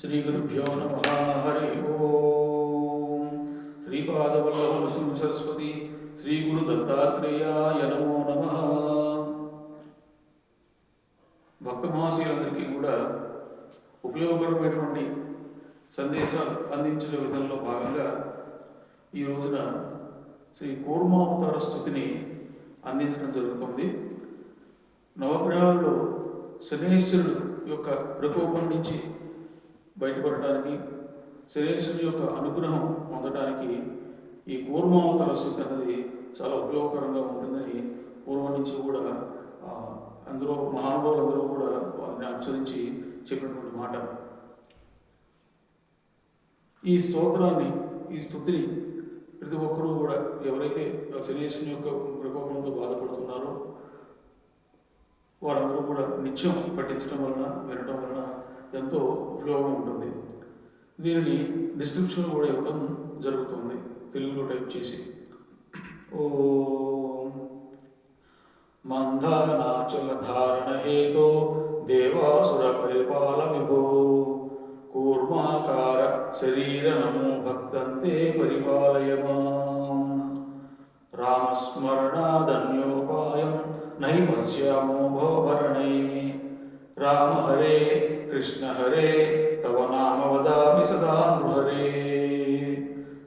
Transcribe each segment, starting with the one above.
श्रीगुरुभ्यो नमः। हरि ओम। श्रीपादवल्लभ नृसिंह सरस्वती श्री गुरु दत्तात्रेयाय नमो नमः। భక్త మహాశయులందరికీ కూడా ఉపయోగకరమైనటువంటి సందేశాలు అందించిన విధంలో భాగంగా ఈ రోజున శ్రీ కూర్మావతార స్థుతిని అందించడం జరుగుతుంది. నవగ్రహాల్లో శనేశ్వరుడు యొక్క ప్రకోపం నుంచి బయటపడటానికి, శనేశ్వరుడు యొక్క అనుగ్రహం పొందడానికి ఈ కూర్మావతార స్థుతి అనేది చాలా ఉపయోగకరంగా ఉంటుందని పూర్వం నుంచి కూడా అందులో మహానుభావులందరూ కూడా వారిని అనుసరించి చెప్పినటువంటి మాట. ఈ స్తోత్రాన్ని, ఈ స్థుతిని ప్రతి ఒక్కరూ కూడా ఎవరైతే శనేశ్వరుని యొక్క ప్రకోపంతో బాధపడుతున్నారో వారందరూ కూడా నిత్యం పఠించడం వలన, వినటం వలన ఎంతో ఉపయోగం ఉంటుంది. దీనిని డిస్క్రిప్షన్ కూడా ఇవ్వడం జరుగుతుంది తెలుగులో టైప్ చేసి. ఓం మందానాచల ధారణ హేతో దేవాసుర పరిపాల విభో కూర్మాకార శరీర నమో భక్తంతే పరిపాలయ మాం రామస్మరణాదన్యోపాయం నహి పశ్యామో భవభరణే రామ హరే కృష్ణ హరే తవ నామ వదామి సదా నృహరే.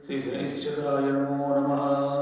శ్రీ శనేశ్వరాయ నమో నమః.